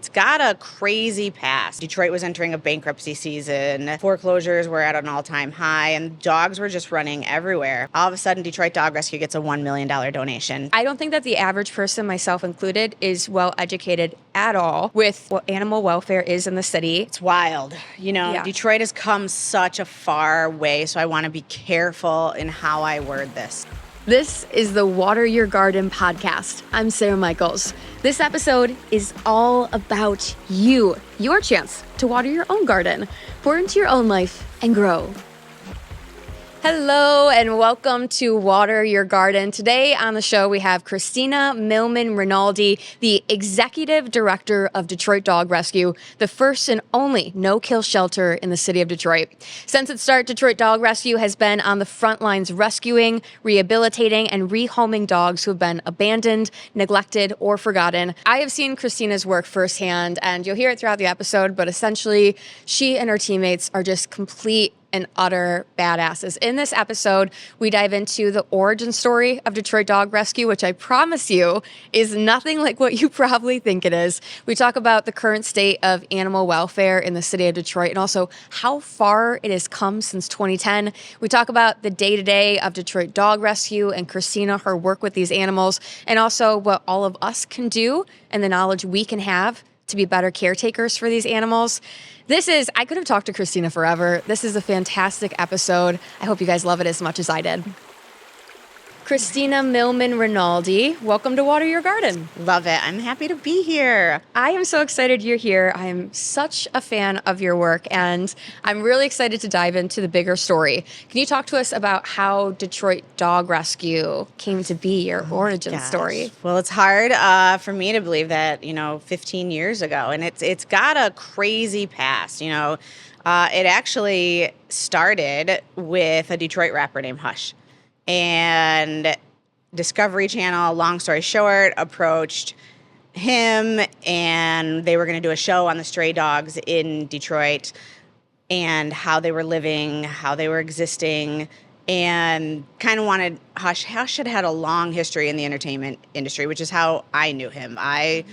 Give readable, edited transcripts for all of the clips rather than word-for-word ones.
It's got a crazy past. Detroit was entering a bankruptcy season. Foreclosures were at an all-time high, and dogs were just running everywhere. All of a sudden, Detroit Dog Rescue gets a $1 million donation. I don't think that the average person, myself included, is well educated at all with what animal welfare is in the city. It's wild. Yeah. Detroit has come such a far way, so I want to be careful in how I word this. This is the Water Your Garden podcast. I'm Sarah Michaels. This episode is all about you, your chance to water your own garden, pour into your own life, and grow. Hello and welcome to Water Your Garden. Today on the show we have Kristina Millman-RINALDI, the Executive Director of Detroit Dog Rescue, the first and only no-kill shelter in the city of Detroit. Since its start, Detroit Dog Rescue has been on the front lines rescuing, rehabilitating, and rehoming dogs who have been abandoned, neglected, or forgotten. I have seen Kristina's work firsthand, and you'll hear it throughout the episode, but essentially she and her teammates are just complete and utter badasses. In this episode, we dive into the origin story of Detroit Dog Rescue, which I promise you is nothing like what you probably think it is. We talk about the current state of animal welfare in the city of Detroit and also how far it has come since 2010. We talk about the day-to-day of Detroit Dog Rescue and Kristina, her work with these animals, and also what all of us can do and the knowledge we can have to be better caretakers for these animals. I could have talked to Kristina forever. This is a fantastic episode. I hope you guys love it as much as I did. Kristina Millman-RINALDI, welcome to Water Your Garden. Love it. I'm happy to be here. I am so excited you're here. I am such a fan of your work, and I'm really excited to dive into the bigger story. Can you talk to us about how Detroit Dog Rescue came to be, your origin story? Well, it's hard for me to believe that, 15 years ago, and it's got a crazy past. It actually started with a Detroit rapper named Hush. And Discovery Channel, long story short, approached him and they were going to do a show on the stray dogs in Detroit and how they were living, how they were existing, and kind of wanted Hush had had a long history in the entertainment industry, which is how I knew him. I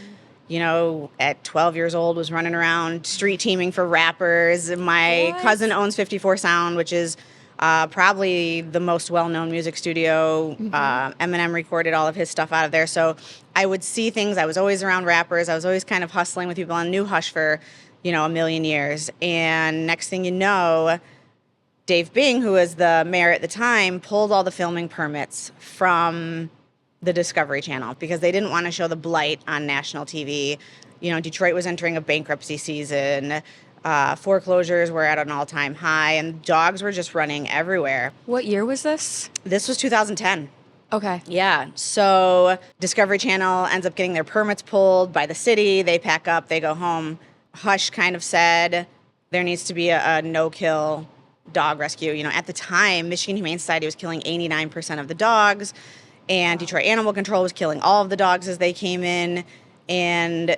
at 12 years old was running around street teaming for rappers. My cousin owns 54 Sound, which is probably the most well-known music studio. Eminem recorded all of his stuff out of there. So I would see things. I was always around rappers. I was always kind of hustling with people. I knew Hush for, a million years. And next thing you know, Dave Bing, who was the mayor at the time, pulled all the filming permits from the Discovery Channel because they didn't want to show the blight on national TV. Detroit was entering a bankruptcy season. Foreclosures were at an all-time high, and dogs were just running everywhere. What year was this? This was 2010. Okay. Yeah. So Discovery Channel ends up getting their permits pulled by the city. They pack up. They go home. Hush kind of said there needs to be a no-kill dog rescue. At the time, Michigan Humane Society was killing 89% of the dogs, and Detroit Animal Control was killing all of the dogs as they came in, and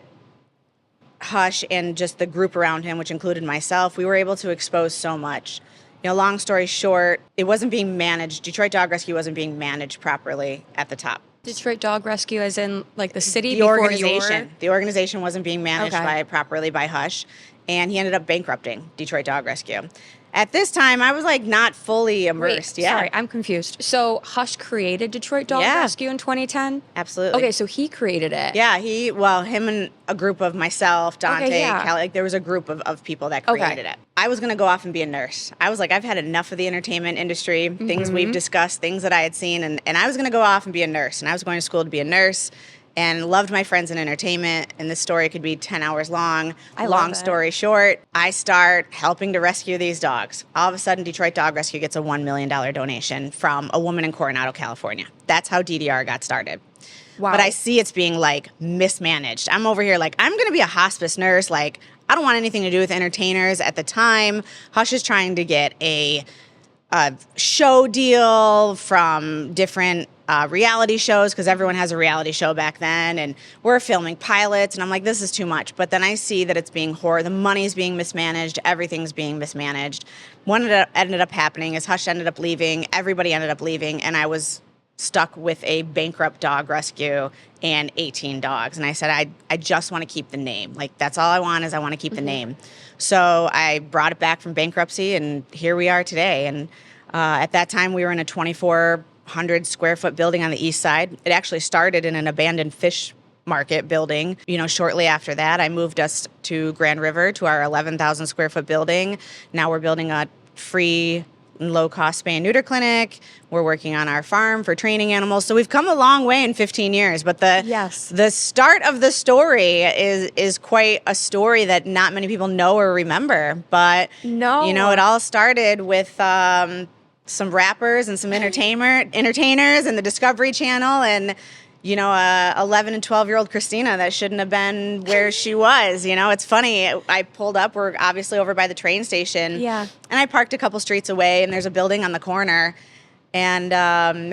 Hush and just the group around him, which included myself, we were able to expose so much. Long story short, it wasn't being managed. Detroit Dog Rescue wasn't being managed properly at the top. Detroit Dog Rescue as in like the city? The organization. The organization wasn't being managed Okay. properly by Hush, and he ended up bankrupting Detroit Dog Rescue. At this time, I was not fully immersed. Wait, sorry, I'm confused. So Hush created Detroit Dog Rescue in 2010? Absolutely. Okay, so he created it. Yeah, him and a group of myself, Dante, Kelly, there was a group of people that created it. I was going to go off and be a nurse. I was I've had enough of the entertainment industry, things we've discussed, things that I had seen, and I was going to go off and be a nurse. And I was going to school to be a nurse and loved my friends in entertainment. And this story could be 10 hours long. Long story short, I start helping to rescue these dogs. All of a sudden, Detroit Dog Rescue gets a $1 million donation from a woman in Coronado, California. That's how DDR got started. Wow. But I see it's being mismanaged. I'm over here I'm going to be a hospice nurse. I don't want anything to do with entertainers. At the time, Hush is trying to get a show deal from different reality shows because everyone has a reality show back then, and we're filming pilots, and I'm this is too much. But then I see that it's being the money's being mismanaged, everything's being mismanaged. What ended up happening is Hush ended up leaving, everybody ended up leaving, and I was stuck with a bankrupt dog rescue and 18 dogs. And I said, I just want to keep the name. Like, that's all I want is I want to keep the name. So I brought it back from bankruptcy, and here we are today. And at that time, we were in a 2,400 square foot building on the east side. It actually started in an abandoned fish market building. Shortly after that, I moved us to Grand River to our 11,000 square foot building. Now we're building a free low-cost spay and neuter clinic. We're working on our farm for training animals. So we've come a long way in 15 years. But the start of the story is quite a story that not many people know or remember. But no, it all started with some rappers and some entertainers and the Discovery Channel, and 11 and 12-year-old Kristina that shouldn't have been where she was. It's funny. I pulled up. We're obviously over by the train station. Yeah. And I parked a couple streets away, and there's a building on the corner, and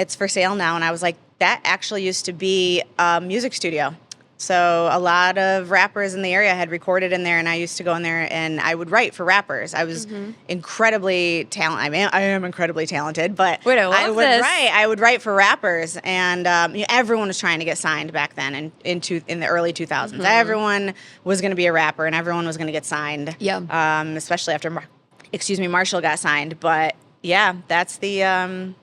it's for sale now. And I was like, that actually used to be a music studio. So a lot of rappers in the area had recorded in there, and I used to go in there and I would write for rappers. I was incredibly talented. I am incredibly talented, but I would write for rappers, and everyone was trying to get signed back then in the early 2000s. Everyone was going to be a rapper, and everyone was going to get signed. Yeah. Especially after Marshall got signed. But yeah, that's the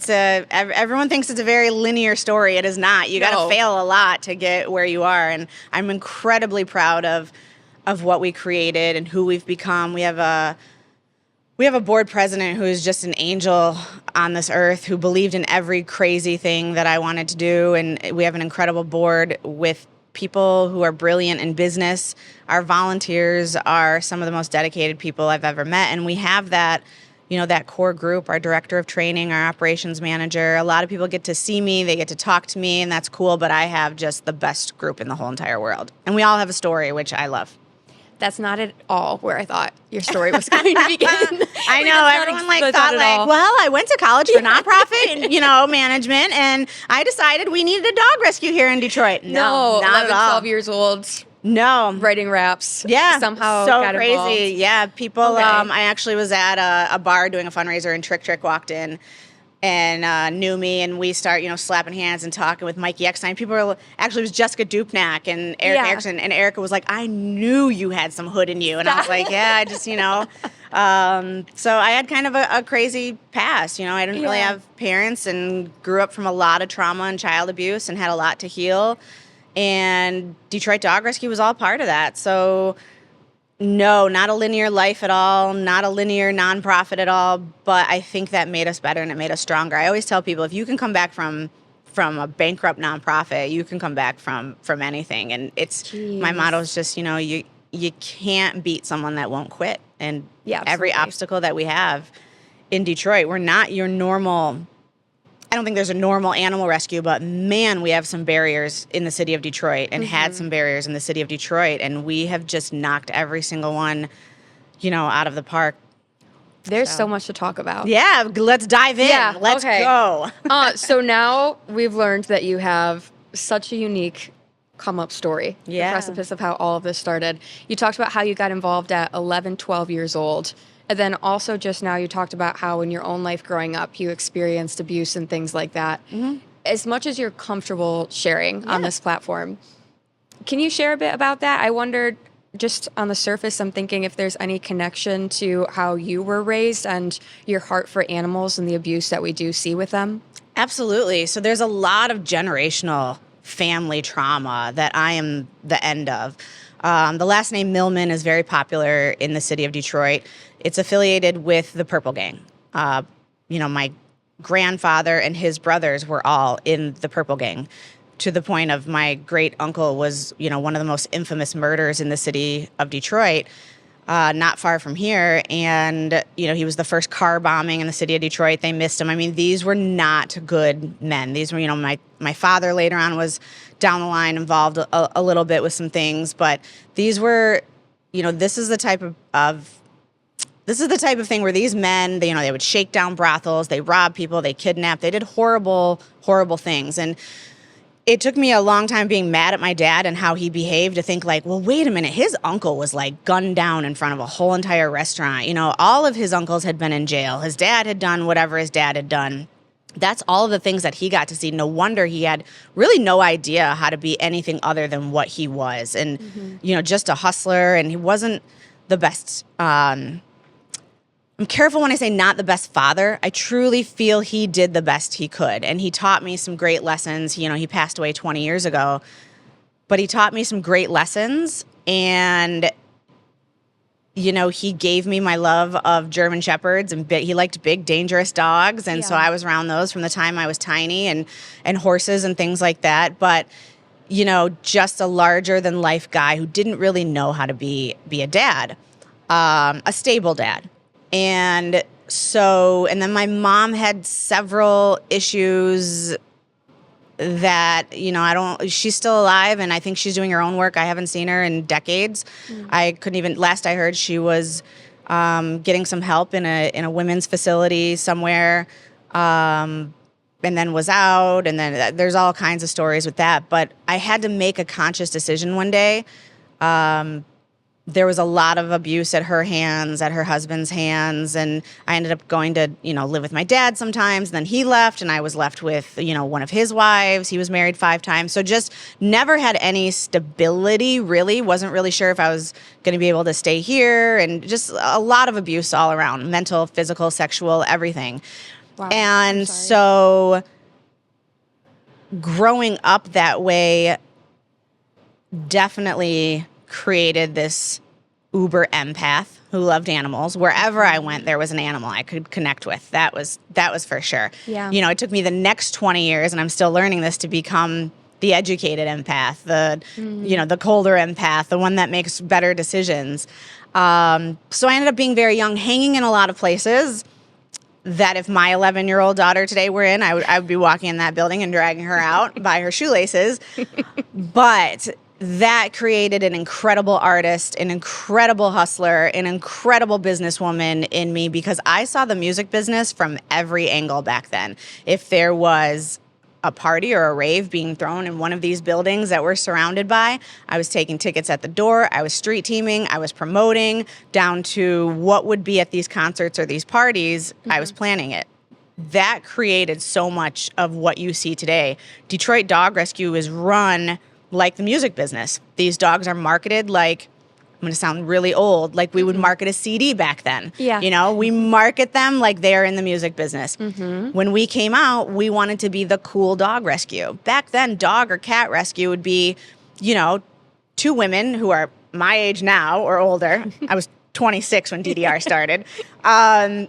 everyone thinks it's a very linear story. It is not. You got to fail a lot to get where you are, and I'm incredibly proud of what we created and who we've become. We have a board president who is just an angel on this earth, who believed in every crazy thing that I wanted to do, and we have an incredible board with people who are brilliant in business. Our volunteers are some of the most dedicated people I've ever met, and we have that core group, our director of training, our operations manager. A lot of people get to see me, they get to talk to me, and that's cool, but I have just the best group in the whole entire world. And we all have a story, which I love. That's not at all where I thought your story was going to begin. I know, everyone thought well, I went to college for nonprofit and, management, and I decided we needed a dog rescue here in Detroit. No, not 11, at all. 12 years old. No. Writing raps. Yeah. Somehow so got crazy. Involved. Yeah. People, okay. I actually was at a bar doing a fundraiser, and Trick walked in and knew me, and we start, slapping hands and talking with Mikey Eckstein. People were, actually it was Jessica Dupnack and Eric Erickson, and Erica was like, I knew you had some hood in you. And I was like, yeah, I just, so I had kind of a crazy past. I didn't really have parents, and grew up from a lot of trauma and child abuse, and had a lot to heal. And Detroit Dog Rescue was all part of that. So no, not a linear life at all, not a linear nonprofit at all, but I think that made us better, and it made us stronger. I always tell people, if you can come back from a bankrupt nonprofit, you can come back from anything. And my motto is just, you can't beat someone that won't quit. And every obstacle that we have in Detroit, we're not your normal. I don't think there's a normal animal rescue, but man, we have some barriers in the city of Detroit, and had some barriers in the city of Detroit, and we have just knocked every single one, out of the park. There's so much to talk about. Yeah, let's dive in. Yeah, let's go. So now we've learned that you have such a unique come-up story, the precipice of how all of this started. You talked about how you got involved at 11, 12 years old. And then also just now you talked about how in your own life growing up, you experienced abuse and things like that. As much as you're comfortable sharing on this platform, can you share a bit about that? I wondered, just on the surface, I'm thinking if there's any connection to how you were raised and your heart for animals and the abuse that we do see with them. Absolutely. So there's a lot of generational family trauma that I am the end of. The last name Millman is very popular in the city of Detroit. It's affiliated with the Purple Gang. My grandfather and his brothers were all in the Purple Gang, to the point of my great uncle was, one of the most infamous murders in the city of Detroit, not far from here. And, he was the first car bombing in the city of Detroit. They missed him. I mean, these were not good men. These were, my father later on was down the line involved a little bit with some things, but these were, this is the type of thing where these men, they would shake down brothels, they robbed people, they kidnapped, they did horrible, horrible things. And it took me a long time being mad at my dad and how he behaved to think like, well, wait a minute, his uncle was like gunned down in front of a whole entire restaurant. All of his uncles had been in jail. His dad had done whatever his dad had done. that's all of the things that he got to see. No wonder he had really no idea how to be anything other than what he was. And, just a hustler. And he wasn't the best. I'm careful when I say not the best father. I truly feel he did the best he could. And he taught me some great lessons. He passed away 20 years ago. But he taught me some great lessons. And he gave me my love of German Shepherds, and he liked big, dangerous dogs. And so I was around those from the time I was tiny, and horses and things like that. But, just a larger than life guy who didn't really know how to be a dad, a stable dad. And then my mom had several issues that, she's still alive, and I think she's doing her own work. I haven't seen her in decades. Last I heard, she was getting some help in a women's facility somewhere, and then was out, and then there's all kinds of stories with that. But I had to make a conscious decision one day. There was a lot of abuse at her hands, at her husband's hands, and I ended up going to, live with my dad sometimes. And then he left, and I was left with, one of his wives. He was married 5 times. So just never had any stability, really. Wasn't really sure if I was going to be able to stay here, and just a lot of abuse all around, mental, physical, sexual, everything. Wow. And so growing up that way definitely created this uber empath who loved animals. Wherever I went, there was an animal I could connect with. That was for sure. Yeah. It took me the next 20 years, and I'm still learning this, to become the educated empath, the colder empath, the one that makes better decisions. So I ended up being very young, hanging in a lot of places that if my 11-year-old daughter today were in, I would be walking in that building and dragging her out by her shoelaces. But that created an incredible artist, an incredible hustler, an incredible businesswoman in me, because I saw the music business from every angle back then. If there was a party or a rave being thrown in one of these buildings that we're surrounded by, I was taking tickets at the door, I was street teaming, I was promoting, down to what would be at these concerts or these parties, I was planning it. That created so much of what you see today. Detroit Dog Rescue is run like the music business. These dogs are marketed like, I'm going to sound really old, like we would market a CD back then. Yeah. We market them like they're in the music business. When we came out, we wanted to be the cool dog rescue. Back then, dog or cat rescue would be, 2 women who are my age now or older. I was 26 when DDR started,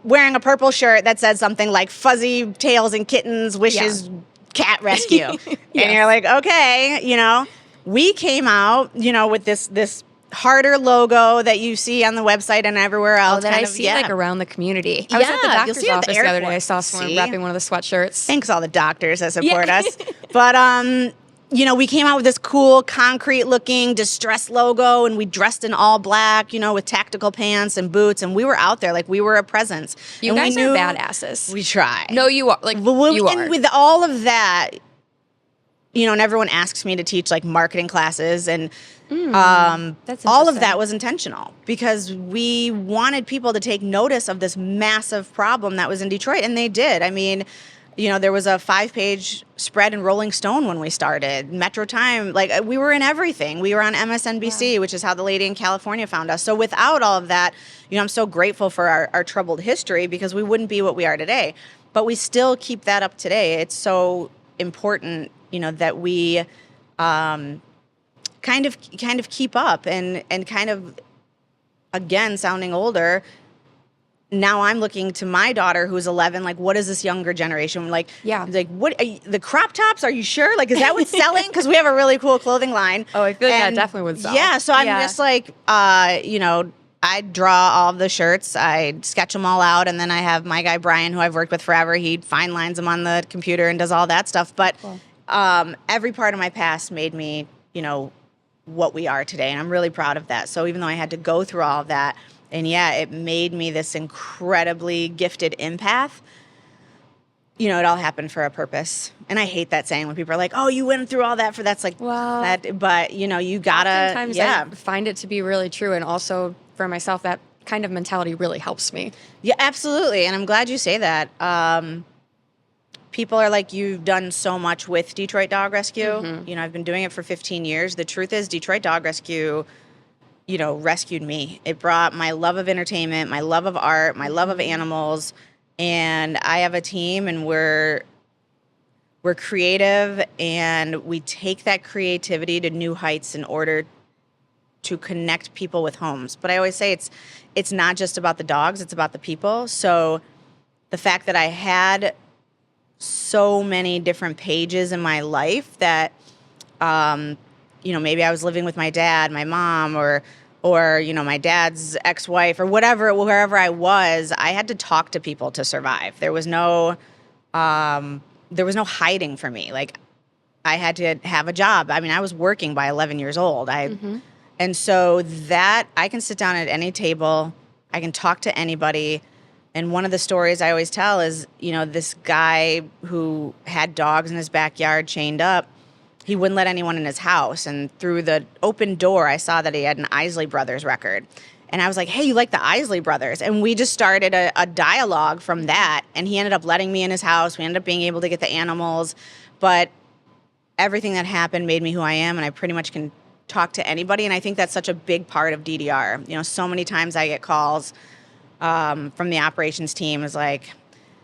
wearing a purple shirt that said something like fuzzy tails and kittens wishes cat rescue. Yes. And you're like, okay, we came out, with this harder logo that you see on the website and everywhere else. That I see like around the community. I was at the you'll doctor's see it at office the the other day. airport. I saw someone See? wrapping one of the sweatshirts. Thanks all the doctors that support us. But, we came out with this cool concrete looking distress logo, and we dressed in all black, with tactical pants and boots, and we were out there like we were a presence. You and guys we are knew badasses. We try. No, you are. Like, you are. And with all of that, and everyone asks me to teach like marketing classes, and That's all of interesting. that was intentional, because we wanted people to take notice of this massive problem that was in Detroit, and they did. I mean, there was a 5-page spread in Rolling Stone when we started, Metro Time, like we were in everything. We were on MSNBC, which is how the lady in California found us. So without all of that, I'm so grateful for our troubled history, because we wouldn't be what we are today. But we still keep that up today. It's so important, that we kind of keep up, and kind of, again, sounding older. Now I'm looking to my daughter who's 11, like, what is this younger generation? Like, what, the crop tops, are you sure? Like, is that what's selling? Because we have a really cool clothing line. Oh, I feel like that definitely would sell. Yeah, so I'm just like, I draw all of the shirts, I sketch them all out, and then I have my guy Brian, who I've worked with forever. He fine lines them on the computer and does all that stuff. But every part of my past made me, what we are today, and I'm really proud of that. So even though I had to go through all of that, and it made me this incredibly gifted empath, it all happened for a purpose. And I hate that saying when people are like, oh, you went through all that for that's like, well, that. But, you gotta, sometimes I find it to be really true. And also for myself, that kind of mentality really helps me. Yeah, absolutely. And I'm glad you say that. people are like, you've done so much with Detroit Dog Rescue. You know, I've been doing it for 15 years. The truth is, Detroit Dog Rescue, you know, rescued me. It brought my love of entertainment, my love of art, my love of animals. And I have a team, and we're creative, and we take that creativity to new heights in order to connect people with homes. But I always say it's not just about the dogs, it's about the people. So the fact that I had so many different pages in my life that, you know, maybe I was living with my dad, my mom, or you know, my dad's ex-wife, or wherever I was, I had to talk to people to survive. There was no hiding for me. Like, I had to have a job. I mean, I was working by 11 years old. And so that I can sit down at any table, I can talk to anybody. And one of the stories I always tell is, you know, this guy who had dogs in his backyard chained up, he wouldn't let anyone in his house. And through the open door, I saw that he had an Isley Brothers record. And I was like, hey, you like the Isley Brothers? And we just started a dialogue from that. And he ended up letting me in his house. We ended up being able to get the animals. But everything that happened made me who I am. And I pretty much can talk to anybody. And I think that's such a big part of DDR. You know, so many times I get calls from the operations team is like,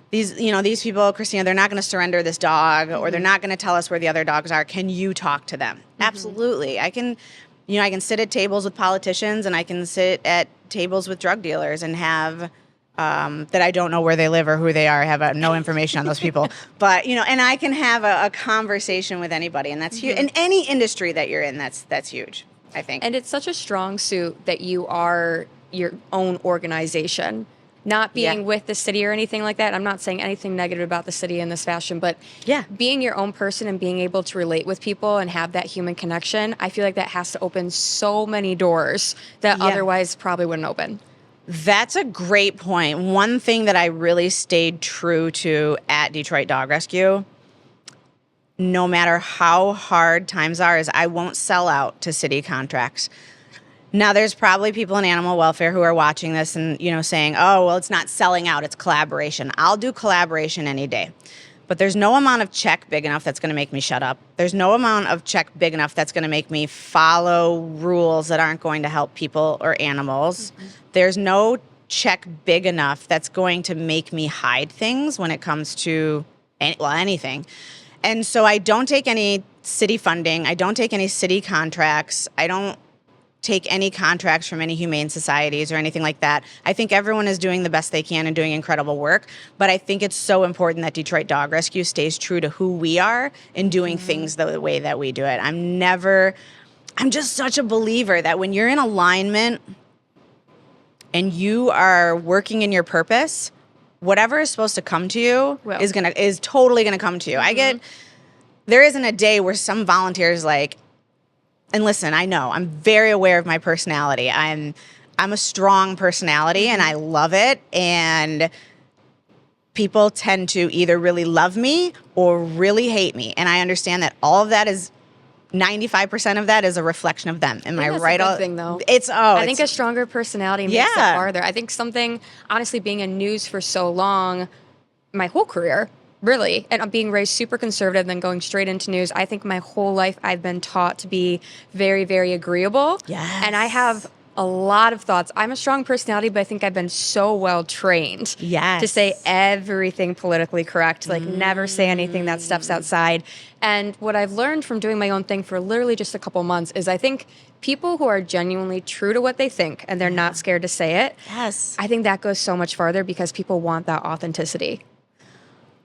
these people, Kristina, they're not going to surrender this dog, or they're not going to tell us where the other dogs are. Can you talk to them? Absolutely. I can sit at tables with politicians, and I can sit at tables with drug dealers and have, that I don't know where they live or who they are. I have no information on those people. But, you know, and I can have a conversation with anybody, and that's huge. In any industry that you're in, that's huge, I think. And it's such a strong suit that you are your own organization, not being with the city or anything like that. I'm not saying anything negative about the city in this fashion, but being your own person and being able to relate with people and have that human connection, I feel like that has to open so many doors that otherwise probably wouldn't open. That's a great point. One thing that I really stayed true to at Detroit Dog Rescue, no matter how hard times are, is I won't sell out to city contracts. Now, there's probably people in animal welfare who are watching this and, you know, saying, oh, well, it's not selling out, it's collaboration. I'll do collaboration any day. But there's no amount of check big enough that's going to make me shut up. There's no amount of check big enough that's going to make me follow rules that aren't going to help people or animals. There's no check big enough that's going to make me hide things when it comes to, anything. And so I don't take any city funding. I don't take any city contracts. I don't take any contracts from any humane societies or anything like that. I think everyone is doing the best they can and doing incredible work. But I think it's so important that Detroit Dog Rescue stays true to who we are and doing things the way that we do it. I'm just such a believer that when you're in alignment and you are working in your purpose, whatever is supposed to come to you is totally gonna come to you. There isn't a day where some volunteers like, and listen, I know I'm very aware of my personality. I'm a strong personality and I love it. And people tend to either really love me or really hate me. And I understand that all of that is 95% of that is a reflection of them. Am I right? That's a good thing, though. I think a stronger personality makes it farther. I think something, honestly, being in news for so long, my whole career, really, and I'm being raised super conservative, then going straight into news. I think my whole life I've been taught to be very, very agreeable. Yes. And I have a lot of thoughts. I'm a strong personality, but I think I've been so well trained to say everything politically correct, like never say anything that steps outside. And what I've learned from doing my own thing for literally just a couple months is I think people who are genuinely true to what they think and they're not scared to say it, I think that goes so much farther because people want that authenticity.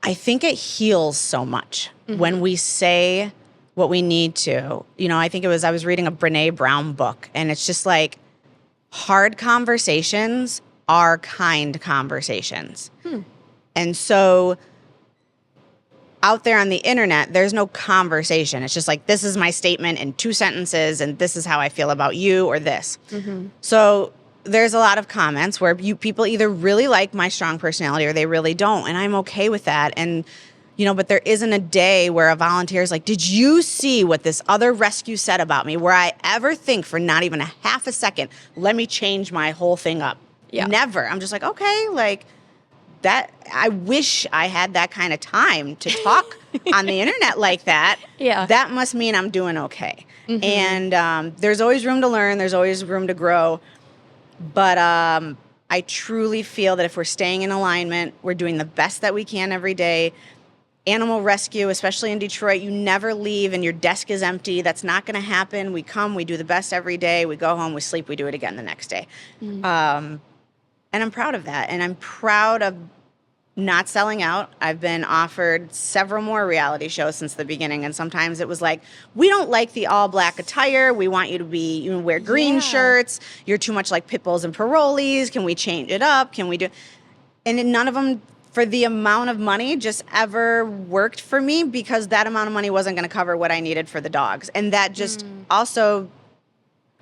I think it heals so much when we say what we need to. You know, I was reading a Brene Brown book, and it's just like hard conversations are kind conversations. And so out there on the internet, there's no conversation. It's just like, this is my statement in 2 sentences, and this is how I feel about you or this. So there's a lot of comments where people either really like my strong personality or they really don't, and I'm okay with that. And you know, but there isn't a day where a volunteer is like, did you see what this other rescue said about me, where I ever think for not even a half a second, let me change my whole thing up. Never. I'm just like, okay, like, that I wish I had that kind of time to talk on the internet like that. Yeah. That must mean I'm doing okay. And there's always room to learn. There's always room to grow. But I truly feel that if we're staying in alignment, we're doing the best that we can every day. Animal rescue, especially in Detroit, you never leave and your desk is empty. That's not going to happen. We come, we do the best every day. We go home, we sleep, we do it again the next day. And I'm proud of that. And I'm proud of not selling out. I've been offered several more reality shows since the beginning. And sometimes it was like, we don't like the all black attire. We want you to wear green shirts. You're too much like pit bulls and parolees. Can we change it up? Can we do? And none of them, for the amount of money, just ever worked for me, because that amount of money wasn't going to cover what I needed for the dogs. And that just also,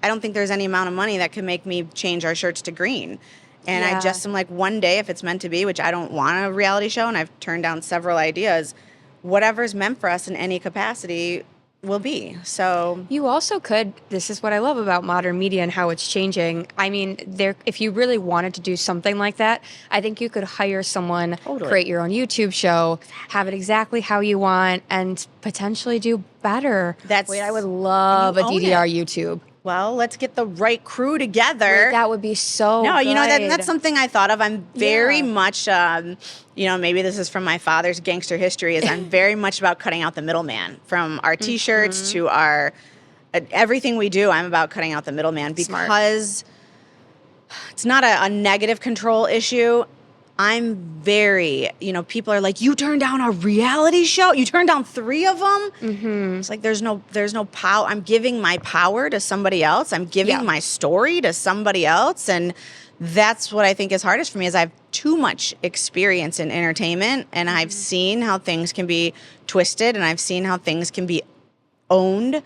I don't think there's any amount of money that can make me change our shirts to green. And I just am like, one day, if it's meant to be, which I don't want a reality show, and I've turned down several ideas, whatever's meant for us in any capacity will be. So you also could, this is what I love about modern media and how it's changing. I mean, if you really wanted to do something like that, I think you could hire someone, create your own YouTube show, have it exactly how you want, and potentially do better. I would love a DDR YouTube. Well, let's get the right crew together. That would be so good. You know, that's something I thought of. I'm very much, maybe this is from my father's gangster history, is I'm very much about cutting out the middleman. From our T-shirts to our everything we do, I'm about cutting out the middleman, because it's not a negative control issue. I'm very, people are like, you turned down a reality show? You turned down 3 of them? It's like, there's no power. I'm giving my power to somebody else. I'm giving my story to somebody else. And that's what I think is hardest for me, is I have too much experience in entertainment, and I've seen how things can be twisted, and I've seen how things can be owned.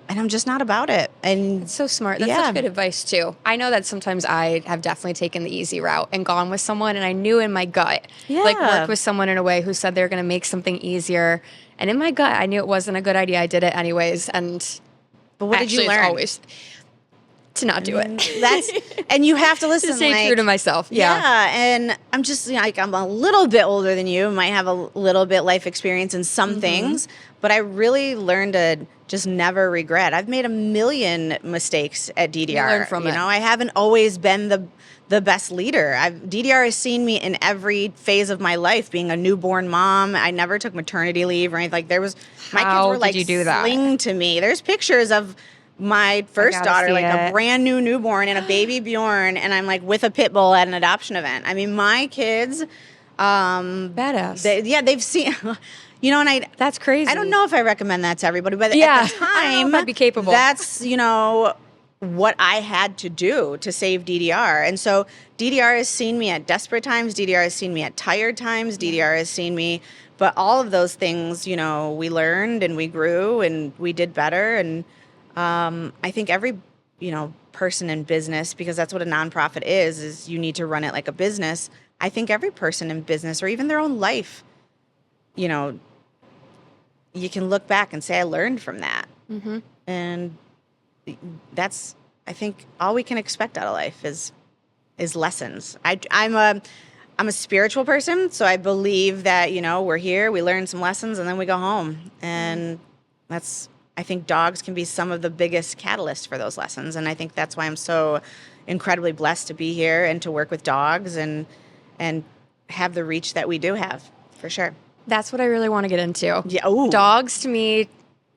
And I'm just not about it. And it's so smart. That's such good advice, too. I know that sometimes I have definitely taken the easy route and gone with someone, and I knew in my gut, worked with someone in a way who said they're going to make something easier. And in my gut, I knew it wasn't a good idea. I did it anyways. But what did you learn? Always to not do it. And you have to listen. To stay true to myself. Yeah. And I'm just I'm a little bit older than you. Might have a little bit life experience in some things, but I really learned to just never regret. I've made a million mistakes at DDR. You learn from it. I haven't always been the best leader. DDR has seen me in every phase of my life, being a newborn mom. I never took maternity leave or anything. Like, my kids were like sling to me. There's pictures of my first daughter, like a brand new newborn and a baby Bjorn, and I'm like with a pit bull at an adoption event. I mean, my kids, badass. They've seen, and that's crazy. I don't know if I recommend that to everybody, but at the time, I'd be capable. That's, what I had to do to save DDR. And so DDR has seen me at desperate times. DDR has seen me at tired times. DDR has seen me, but all of those things, we learned and we grew and we did better. And I think every, person in business, because that's what a nonprofit is you need to run it like a business. I think every person in business, or even their own life, you can look back and say, I learned from that. And that's, I think, all we can expect out of life is lessons. I'm a spiritual person, so I believe that, we're here, we learn some lessons, and then we go home. And I think dogs can be some of the biggest catalysts for those lessons. And I think that's why I'm so incredibly blessed to be here and to work with dogs and have the reach that we do have, for sure. That's what I really want to get into. Yeah. Ooh. Dogs, to me,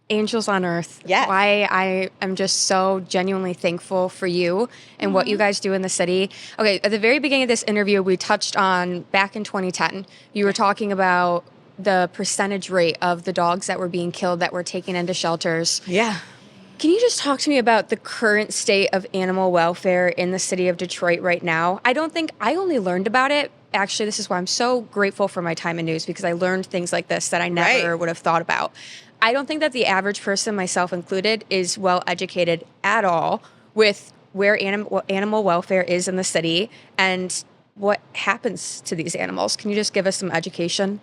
angels on earth. Yeah. Why I am just so genuinely thankful for you and what you guys do in the city. Okay, at the very beginning of this interview, we touched on back in 2010, you were talking about the percentage rate of the dogs that were being killed that were taken into shelters. Yeah. Can you just talk to me about the current state of animal welfare in the city of Detroit right now? I only learned about it. Actually, this is why I'm so grateful for my time in news, because I learned things like this that I never would have thought about. I don't think that the average person, myself included, is well educated at all with where animal welfare is in the city and what happens to these animals. Can you just give us some education?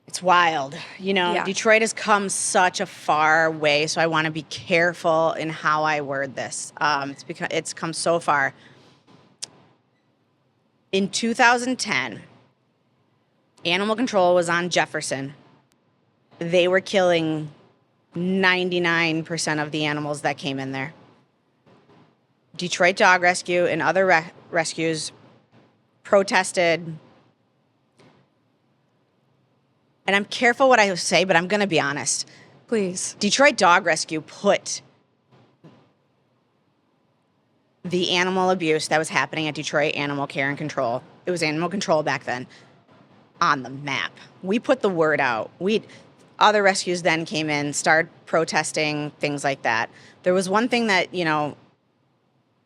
It's wild. Detroit has come such a far way, so I want to be careful in how I word this. It's come so far. In 2010, animal control was on Jefferson. They were killing 99% of the animals that came in there. Detroit Dog Rescue and other rescues protested. And I'm careful what I say, but I'm going to be honest. Please. Detroit Dog Rescue put the animal abuse that was happening at Detroit Animal Care and Control, it was animal control back then, on the map. We put the word out. Other rescues then came in, started protesting, things like that. There was one thing that,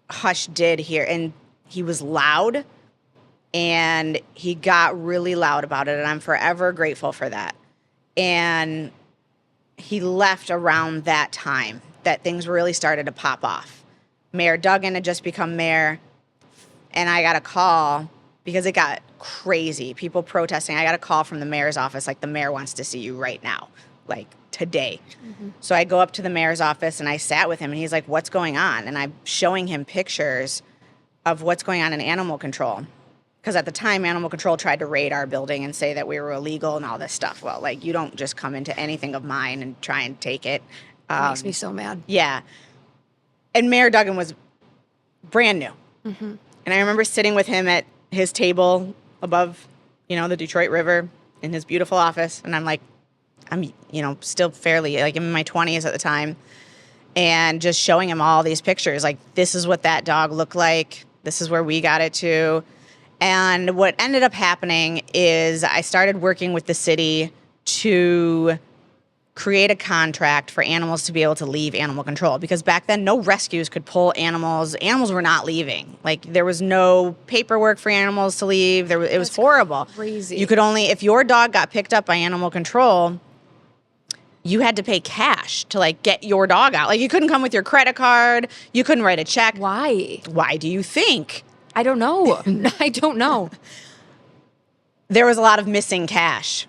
Hush did here, and he was loud, and he got really loud about it, and I'm forever grateful for that. And he left around that time that things really started to pop off. Mayor Duggan had just become mayor, and I got a call because it got crazy. People protesting. I got a call from the mayor's office, like, the mayor wants to see you right now, like today. Mm-hmm. So I go up to the mayor's office, and I sat with him, and he's like, what's going on? And I'm showing him pictures of what's going on in animal control. Because at the time, animal control tried to raid our building and say that we were illegal and all this stuff. Well, like, you don't just come into anything of mine and try and take it. That makes me so mad. Yeah. And Mayor Duggan was brand new. Mm-hmm. And I remember sitting with him at his table above, the Detroit River in his beautiful office. And I'm like, I'm still fairly, like, in my 20s at the time. And just showing him all these pictures. Like, this is what that dog looked like. This is where we got it to. And what ended up happening is I started working with the city to create a contract for animals to be able to leave animal control. Because back then, no rescues could pull animals. Animals were not leaving. Like, there was no paperwork for animals to leave. It was horrible. Crazy. You could only, if your dog got picked up by animal control, you had to pay cash to, like, get your dog out. Like, you couldn't come with your credit card. You couldn't write a check. Why? Why do you think? I don't know. I don't know. There was a lot of missing cash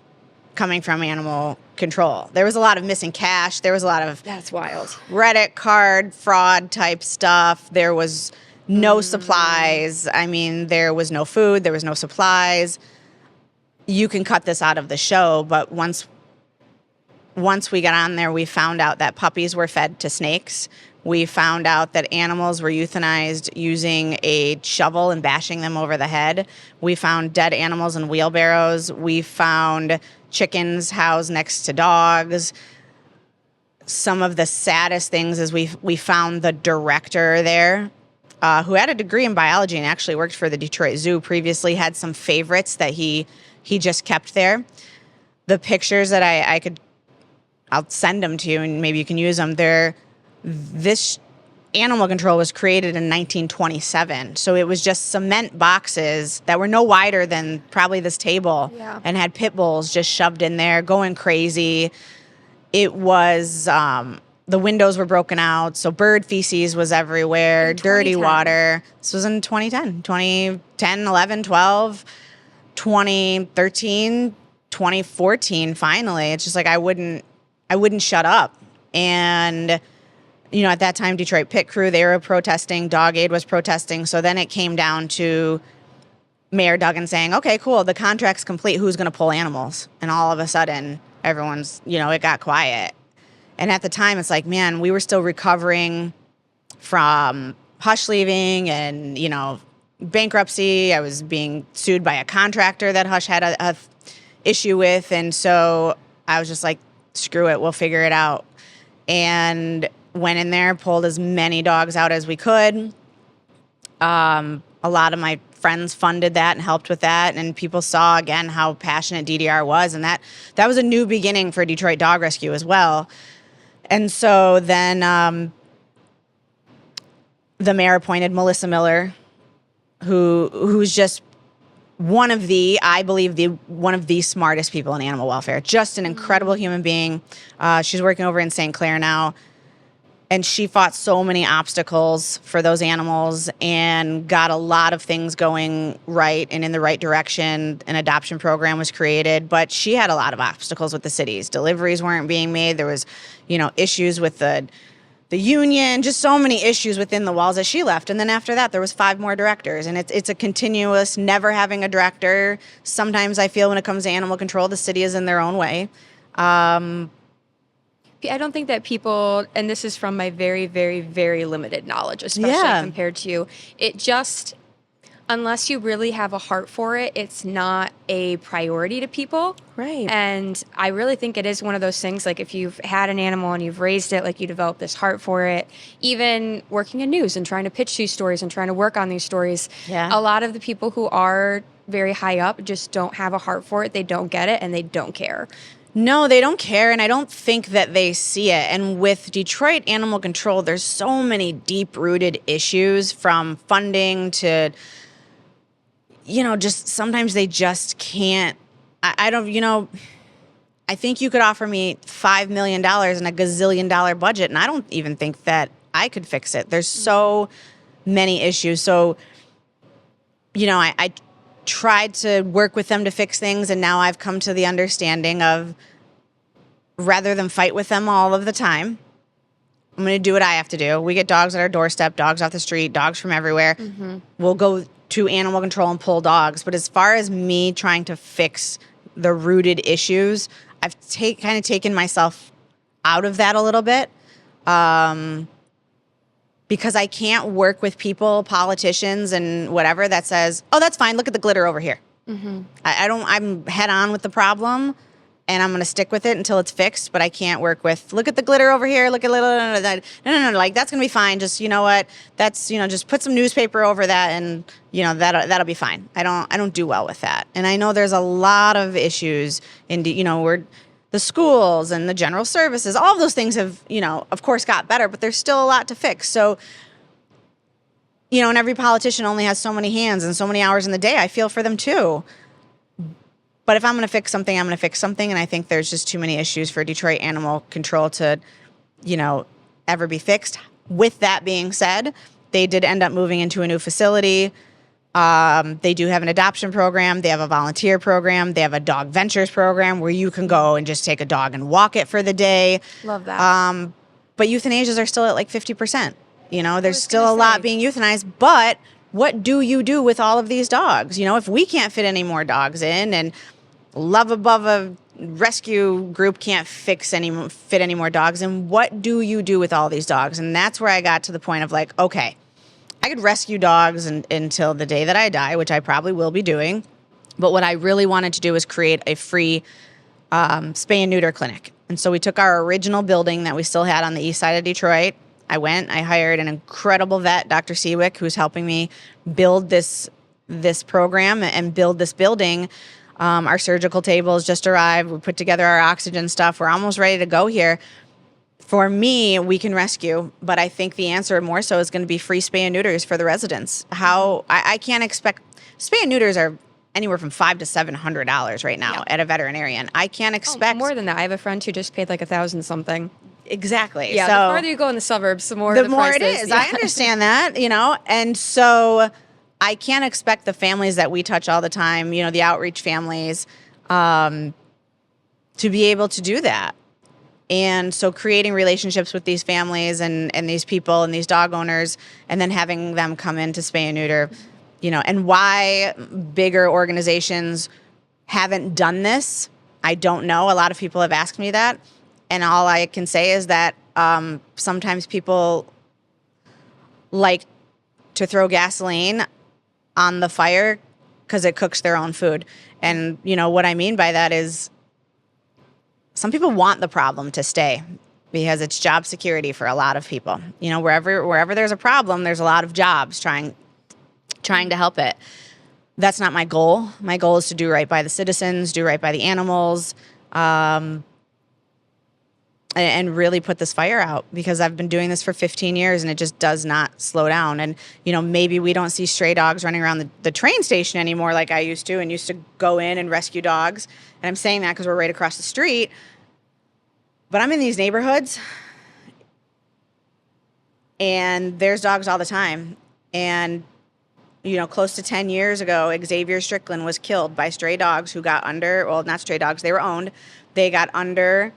coming from animal control. There was a lot of missing cash. There was a lot of That's wild. credit card fraud type stuff. There was no supplies. I mean, there was no food. There was no supplies. You can cut this out of the show, but once we got on there, we found out that puppies were fed to snakes. We found out that animals were euthanized using a shovel and bashing them over the head. We found dead animals in wheelbarrows. We found chickens housed next to dogs. Some of the saddest things is we found the director there, who had a degree in biology and actually worked for the Detroit Zoo previously, had some favorites that he just kept there. The pictures that I'll send them to you and maybe you can use them. This animal control was created in 1927. So it was just cement boxes that were no wider than probably this table. Yeah. And had pit bulls just shoved in there, going crazy. It was, the windows were broken out. So bird feces was everywhere, dirty water. This was in 2010, 11, 12, 2013, 2014, finally. It's just like I wouldn't shut up. And at that time, Detroit Pit Crew, they were protesting. Dog Aid was protesting. So then it came down to Mayor Duggan saying, okay, cool, the contract's complete. Who's going to pull animals? And all of a sudden, everyone's, it got quiet. And at the time, it's like, man, we were still recovering from Hush leaving and, bankruptcy. I was being sued by a contractor that Hush had a issue with. And so I was just like, screw it, we'll figure it out. And went in there, pulled as many dogs out as we could. A lot of my friends funded that and helped with that, and people saw again how passionate DDR was, and that was a new beginning for Detroit Dog Rescue as well. And so then the mayor appointed Melissa Miller, who's just one of the smartest people in animal welfare. Just an incredible human being. She's working over in St. Clair now. And she fought so many obstacles for those animals and got a lot of things going right and in the right direction. An adoption program was created, but she had a lot of obstacles with the cities. Deliveries weren't being made. There was, issues with the the union, just so many issues within the walls that she left. And then after that, there was 5 more directors. And it's a continuous never having a director. Sometimes I feel when it comes to animal control, the city is in their own way. I don't think that people, and this is from my very, very, very limited knowledge, especially compared to you, it just, unless you really have a heart for it, it's not a priority to people. Right. And I really think it is one of those things, like if you've had an animal and you've raised it, like you develop this heart for it, even working in news and trying to pitch these stories and trying to work on these stories, a lot of the people who are very high up just don't have a heart for it. They don't get it and they don't care. No, they don't care, and I don't think that they see it. And with Detroit Animal Control, there's so many deep-rooted issues, from funding to, just sometimes they just can't. I don't, I think you could offer me $5 million and a gazillion-dollar budget, and I don't even think that I could fix it. There's so many issues. So, I tried to work with them to fix things, and now I've come to the understanding of, rather than fight with them all of the time, I'm going to do what I have to do. We get dogs at our doorstep, dogs off the street, dogs from everywhere. We'll go to animal control and pull dogs. But as far as me trying to fix the rooted issues, I've kind of taken myself out of that a little bit. Because I can't work with people, politicians and whatever, that says, oh, that's fine, look at the glitter over here. I'm head on with the problem, and I'm going to stick with it until it's fixed, but I can't work with, look at the glitter over here, look at that. No, like, that's going to be fine. Just, you know what, that's, just put some newspaper over that, and, that'll be fine. I don't do well with that. And I know there's a lot of issues in, the schools and the general services, all of those things have, of course got better, but there's still a lot to fix. So, and every politician only has so many hands and so many hours in the day. I feel for them too. But if I'm going to fix something, I'm going to fix something. And I think there's just too many issues for Detroit Animal Control to, ever be fixed. With that being said, they did end up moving into a new facility. They do have an adoption program. They have a volunteer program. They have a dog ventures program where you can go and just take a dog and walk it for the day. Love that. But euthanasias are still at like 50%. There's still a lot being euthanized. But what do you do with all of these dogs? If we can't fit any more dogs in, and Love Above a rescue group can't fit any more dogs, and what do you do with all these dogs? And that's where I got to the point of like, okay, I could rescue dogs until the day that I die, which I probably will be doing. But what I really wanted to do was create a free spay and neuter clinic. And so we took our original building that we still had on the east side of Detroit. I hired an incredible vet, Dr. Seawick, who's helping me build this program and build this building. Our surgical table has just arrived. We put together our oxygen stuff. We're almost ready to go here. For me, we can rescue, but I think the answer more so is going to be free spay and neuters for the residents. I can't expect, spay and neuters are anywhere from $500 to $700 right now at a veterinarian. I can't expect more than that. I have a friend who just paid like $1,000 something. Exactly. Yeah, so the farther you go in the suburbs, the more it price is. Yeah. I understand that, and so I can't expect the families that we touch all the time, the outreach families, to be able to do that. And so creating relationships with these families and these people and these dog owners, and then having them come in to spay and neuter, and why bigger organizations haven't done this, I don't know. A lot of people have asked me that. And all I can say is that sometimes people like to throw gasoline on the fire because it cooks their own food. And, what I mean by that is some people want the problem to stay because it's job security for a lot of people. Wherever there's a problem, there's a lot of jobs trying to help it. That's not my goal. My goal is to do right by the citizens, do right by the animals, and really put this fire out, because I've been doing this for 15 years and it just does not slow down. And, maybe we don't see stray dogs running around the train station anymore like I used to, and used to go in and rescue dogs. And I'm saying that because we're right across the street. But I'm in these neighborhoods and there's dogs all the time. And, close to 10 years ago, Xavier Strickland was killed by stray dogs who got under, well, not stray dogs, they were owned. They got under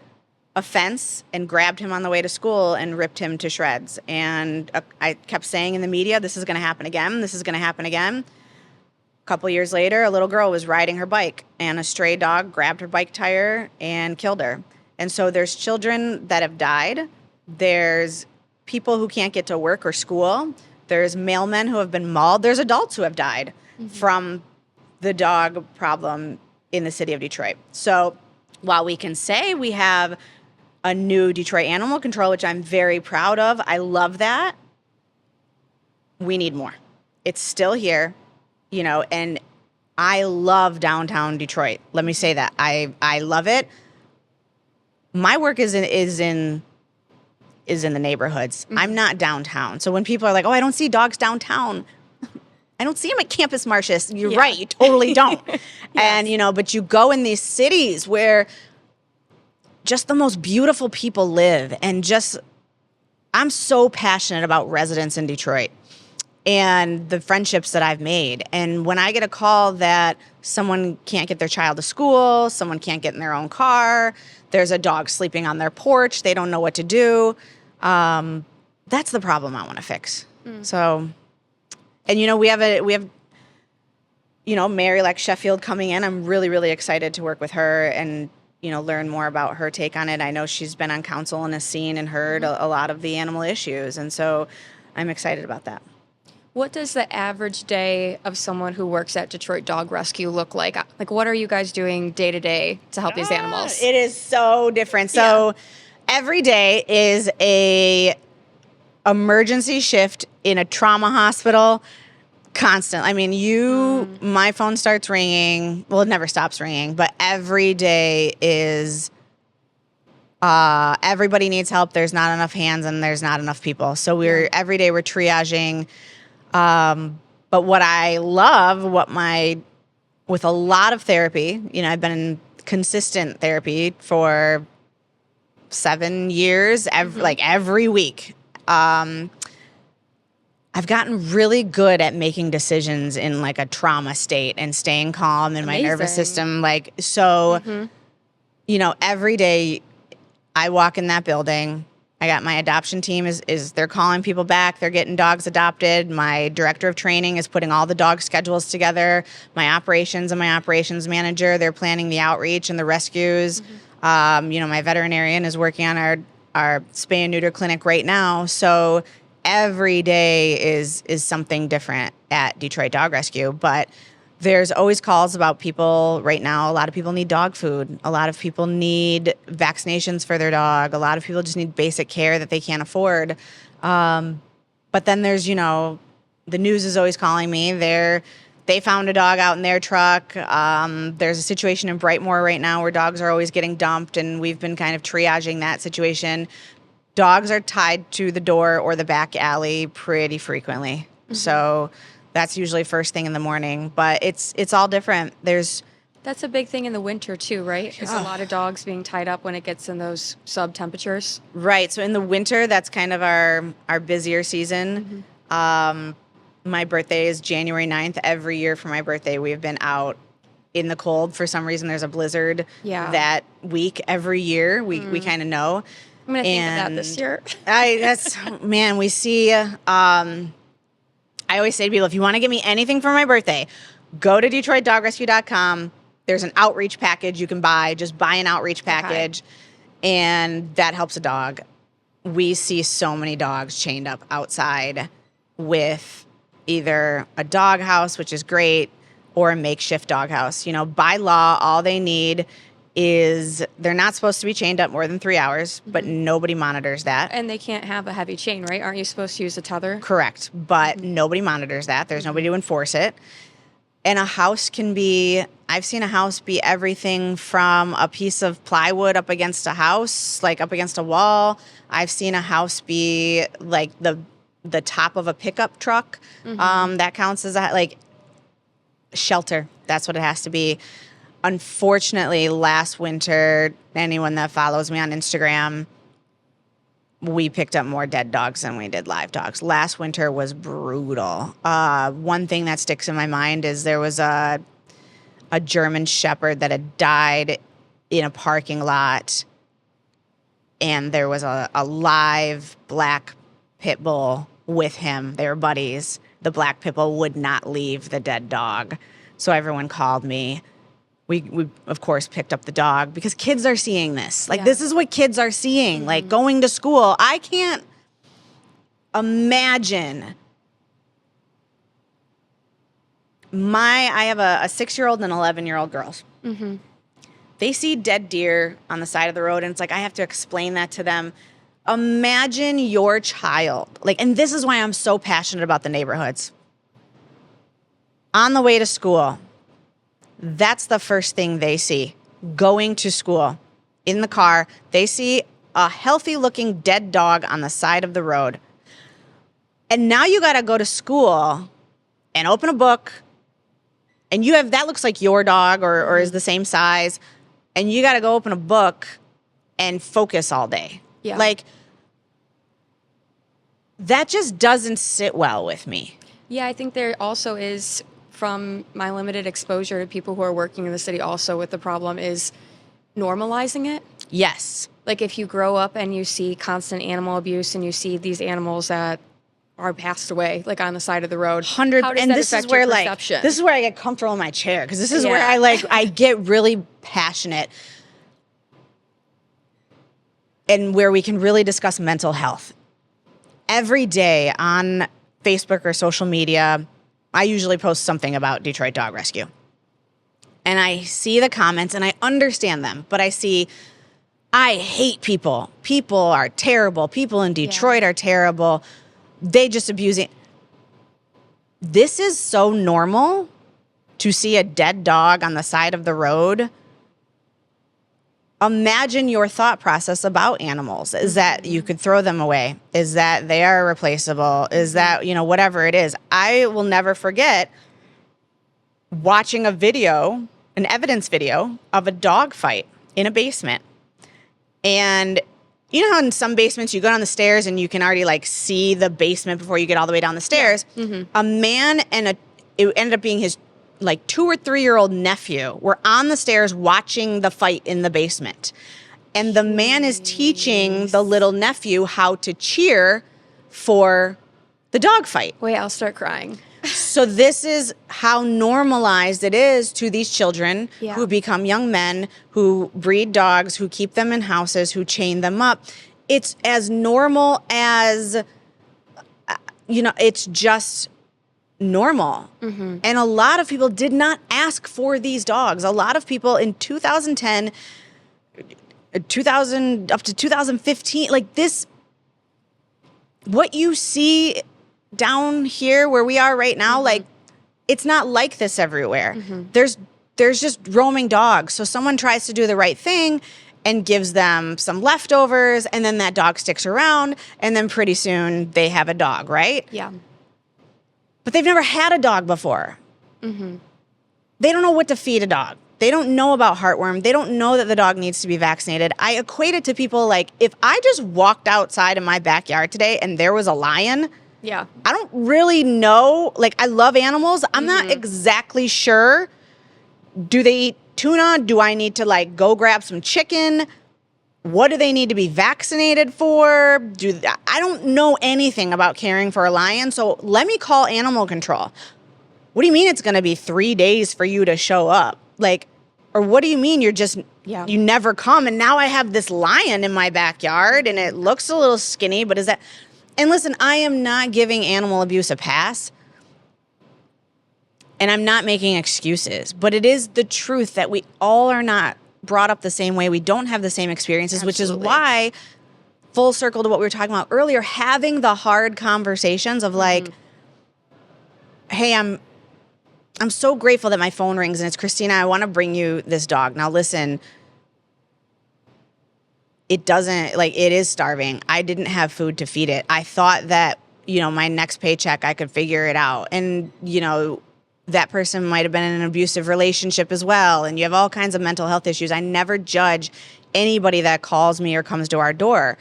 a fence and grabbed him on the way to school and ripped him to shreds. And I kept saying in the media, this is going to happen again. This is going to happen again. A couple years later, a little girl was riding her bike and a stray dog grabbed her bike tire and killed her. And so there's children that have died. There's people who can't get to work or school. There's mailmen who have been mauled. There's adults who have died from the dog problem in the city of Detroit. So while we can say we have a new Detroit Animal Control, which I'm very proud of, I love that, we need more. It's still here, and I love downtown Detroit. Let me say that. I love it. My work is in the neighborhoods. I'm not downtown. So when people are like, oh, I don't see dogs downtown, I don't see them at Campus Martius. You're right. You totally don't. Yes. And, but you go in these cities where just the most beautiful people live. And I'm so passionate about residents in Detroit and the friendships that I've made. And when I get a call that someone can't get their child to school, someone can't get in their own car, there's a dog sleeping on their porch, they don't know what to do, that's the problem I want to fix. So, and we have Mayor-elect Sheffield coming in. I'm really, really excited to work with her and learn more about her take on it. I know she's been on council and has seen and heard a lot of the animal issues, and so I'm excited about that. What does the average day of someone who works at Detroit Dog Rescue look like? Like, what are you guys doing day to day to help these animals? It is so different. So every day is a emergency shift in a trauma hospital. Constant. I mean, my phone starts ringing. Well, it never stops ringing, but every day is, everybody needs help. There's not enough hands and there's not enough people. So every day we're triaging. But what I love, with a lot of therapy, I've been in consistent therapy for 7 years, every week. I've gotten really good at making decisions in like a trauma state and staying calm in my nervous system. Every day I walk in that building, I got my adoption team is they're calling people back. They're getting dogs adopted. My director of training is putting all the dog schedules together. My operations and my operations manager, they're planning the outreach and the rescues. My veterinarian is working on our spay and neuter clinic right now. So every day is something different at Detroit Dog Rescue, but there's always calls about people right now. A lot of people need dog food. A lot of people need vaccinations for their dog. A lot of people just need basic care that they can't afford. But then there's, the news is always calling me. They found a dog out in their truck. There's a situation in Brightmoor right now where dogs are always getting dumped, and we've been kind of triaging that situation. Dogs are tied to the door or the back alley pretty frequently. So that's usually first thing in the morning, but it's all different. That's a big thing in the winter too, right? Is a lot of dogs being tied up when it gets in those sub temperatures. Right. So in the winter, that's kind of our busier season. My birthday is January 9th. Every year for my birthday, we have been out in the cold. For some reason, there's a blizzard that week every year. We kind of know. I'm going to think of that this year. We see, I always say to people, if you want to give me anything for my birthday, go to DetroitDogRescue.com. There's an outreach package you can buy. Just buy an outreach package, and that helps a dog. We see so many dogs chained up outside with either a dog house, which is great, or a makeshift dog house. By law, all they need is they're not supposed to be chained up more than 3 hours, but nobody monitors that. And they can't have a heavy chain, right? Aren't you supposed to use a tether? Correct, but nobody monitors that. There's nobody to enforce it. And a house I've seen a house be everything from a piece of plywood up against a house, like up against a wall. I've seen a house be like the top of a pickup truck. That counts as a shelter. That's what it has to be. Unfortunately, last winter, anyone that follows me on Instagram, we picked up more dead dogs than we did live dogs. Last winter was brutal. One thing that sticks in my mind is there was a German Shepherd that had died in a parking lot and there was a live black pit bull with him. They were buddies. The black pit bull would not leave the dead dog. So everyone called me. We of course picked up the dog because kids are seeing this. Like, this is what kids are seeing. Like, going to school. I can't imagine. I have a 6-year-old and an 11-year-old girls. They see dead deer on the side of the road, and it's like, I have to explain that to them. Imagine your child. Like, and this is why I'm so passionate about the neighborhoods. On the way to school, that's the first thing they see. Going to school, in the car, they see a healthy-looking dead dog on the side of the road. And now you got to go to school and open a book, and you have, that looks like your dog or is the same size, and you got to go open a book and focus all day. Yeah. Like, that just doesn't sit well with me. Yeah, I think there also is, from my limited exposure to people who are working in the city also with the problem, is normalizing it. Yes. Like, if you grow up and you see constant animal abuse and you see these animals that are passed away, like on the side of the road, how does and that this affect is where your like perception? this is where I get comfortable in my chair, because this is where Yeah. I get really passionate, and where we can really discuss mental health. Every day on Facebook or social media, I usually post something about Detroit Dog Rescue. And I see the comments and I understand them, but I hate people. People are terrible. People in Detroit are terrible. They just abuse it. This is so normal to see a dead dog on the side of the road. Imagine your thought process about animals. Is that you could throw them away? Is that they are replaceable? Is that, whatever it is. I will never forget watching a video, an evidence video of a dog fight in a basement. And you know how in some basements you go down the stairs and you can already like see the basement before you get all the way down the stairs? Yeah. A man and it ended up being his like 2 or 3-year-old nephew were on the stairs watching the fight in the basement. And the man is teaching the little nephew how to cheer for the dog fight. Wait, I'll start crying. So this is how normalized it is to these children Yeah. who become young men, who breed dogs, who keep them in houses, who chain them up. It's as normal as, it's just normal. And a lot of people did not ask for these dogs. A lot of people in 2010, 2000 up to 2015, like this, what you see down here where we are right now, like, it's not like this everywhere. There's just roaming dogs. So someone tries to do the right thing and gives them some leftovers, and then that dog sticks around, and then pretty soon they have a dog, right? Yeah. But they've never had a dog before. They don't know what to feed a dog. They don't know about heartworm. They don't know that the dog needs to be vaccinated. I equate it to people like, if I just walked outside in my backyard today and there was a lion, Yeah. I don't really know. Like, I love animals. I'm not exactly sure. Do they eat tuna? Do I need to like go grab some chicken? What do they need to be vaccinated for? I don't know anything about caring for a lion, so let me call animal control. What do you mean it's going to be 3 days for you to show up? Like, or what do you mean you never come, and now I have this lion in my backyard and it looks a little skinny, but is that... And listen, I am not giving animal abuse a pass, and I'm not making excuses, but it is the truth that we all are not brought up the same way. We don't have the same experiences, which is why, full circle to what we were talking about earlier, having the hard conversations of like, hey, I'm so grateful that my phone rings and it's Kristina, I want to bring you this dog. Now listen, it is starving. I didn't have food to feed it. I thought that, my next paycheck, I could figure it out. And, that person might have been in an abusive relationship as well. And you have all kinds of mental health issues. I never judge anybody that calls me or comes to our door.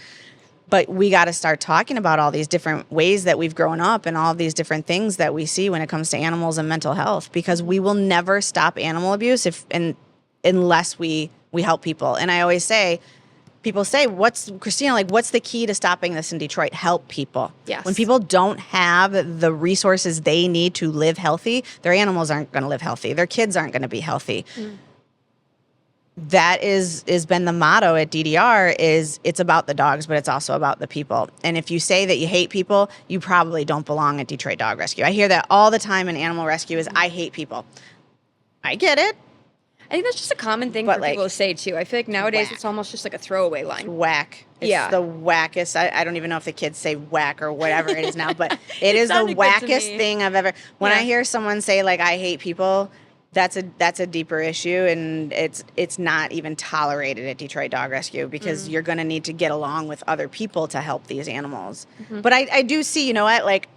But we got to start talking about all these different ways that we've grown up and all these different things that we see when it comes to animals and mental health, because we will never stop animal abuse unless we help people. And I always say, people say, Christina, like, what's the key to stopping this in Detroit? Help people. Yes. When people don't have the resources they need to live healthy, their animals aren't going to live healthy. Their kids aren't going to be healthy. That is been the motto at DDR, is it's about the dogs, but it's also about the people. And if you say that you hate people, you probably don't belong at Detroit Dog Rescue. I hear that all the time in animal rescue is, I hate people. I get it. I think that's just a common thing But, for like, people to say too. I feel like nowadays whack. it's almost just like a throwaway line. Whack. It's Yeah. the wackest. I don't even know if the kids say whack or whatever it is now, but it is the sounded good to wackest me. thing I've ever. When I Yeah. hear someone say, like, I hate people, that's a deeper issue, and it's not even tolerated at Detroit Dog Rescue, because you're going to need to get along with other people to help these animals. But I do see, you know what, like,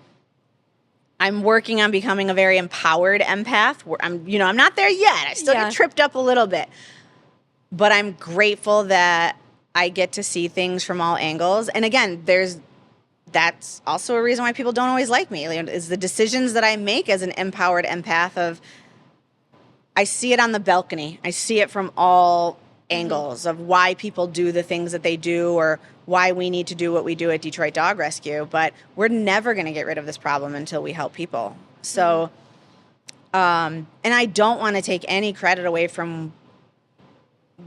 I'm working on becoming a very empowered empath. I'm not there yet. I still Yeah. get tripped up a little bit. But I'm grateful that I get to see things from all angles. And again, that's also a reason why people don't always like me, is the decisions that I make as an empowered empath of, I see it on the balcony. I see it from all angles of why people do the things that they do, or why we need to do what we do at Detroit Dog Rescue. But we're never going to get rid of this problem until we help people. So, and I don't want to take any credit away from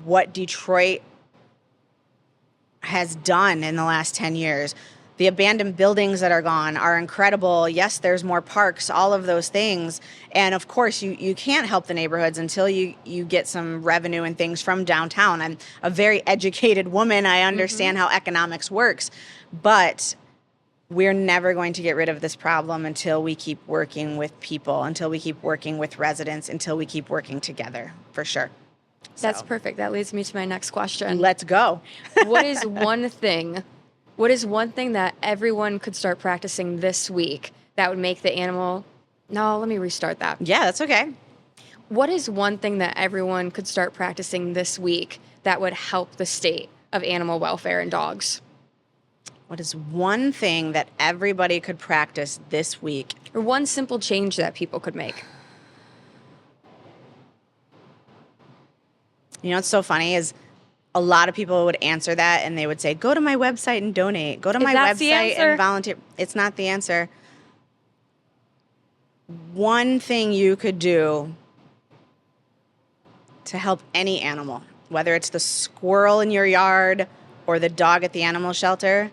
what Detroit has done in the last 10 years. The abandoned buildings that are gone are incredible. Yes, there's more parks, all of those things. And of course, you can't help the neighborhoods until you get some revenue and things from downtown. I'm a very educated woman. I understand how economics works. But we're never going to get rid of this problem until we keep working with people, until we keep working with residents, until we keep working together, for sure. That's So, perfect. That leads me to my next question. let's go. What is one thing that everyone could start practicing this week that would make the animal... No, let me restart that. Yeah, that's okay. What is one thing that everyone could start practicing this week that would help the state of animal welfare and dogs? What is one thing that everybody could practice this week? Or one simple change that people could make? You know what's so funny is a lot of people would answer that and they would say, go to my website and donate. Go to my that's the website answer? and volunteer. It's not the answer. One thing you could do to help any animal, whether it's the squirrel in your yard or the dog at the animal shelter,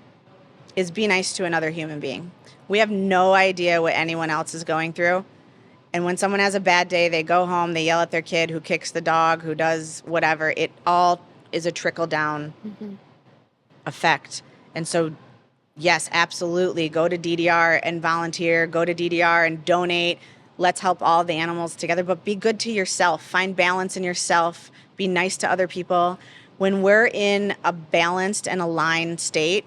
is be nice to another human being. We have no idea what anyone else is going through. And when someone has a bad day, they go home, they yell at their kid who kicks the dog, who does whatever. It all is a trickle-down effect. And so, yes, absolutely, go to DDR and volunteer. Go to DDR and donate. Let's help all the animals together. But be good to yourself. Find balance in yourself. Be nice to other people. When we're in a balanced and aligned state,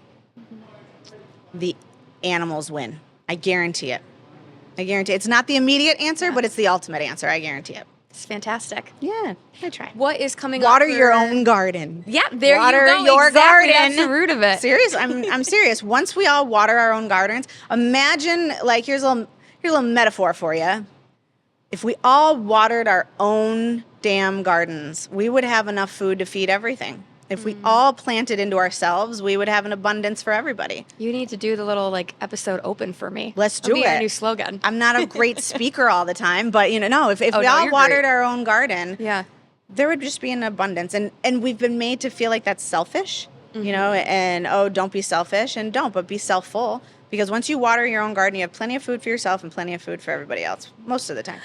the animals win. I guarantee it. I guarantee it. It's not the immediate answer, but it's the ultimate answer. I guarantee it. It's fantastic. Yeah, I try. What is coming Water up? your own garden. Yeah, there Water you go. your Exactly, garden. That's the root of it. Serious? I'm serious. Once we all water our own gardens, imagine, like, here's a little metaphor for you. If we all watered our own damn gardens, we would have enough food to feed everything. If we all planted into ourselves, we would have an abundance for everybody. You need to do the little episode open for me. Let's That'll do be our it. new slogan. I'm not a great speaker all the time, but no, if Oh, we no, all you're watered great. our own garden, Yeah. there would just be an abundance. And we've been made to feel like that's selfish, and don't be selfish, and but be self-full. Because once you water your own garden, you have plenty of food for yourself and plenty of food for everybody else, most of the time.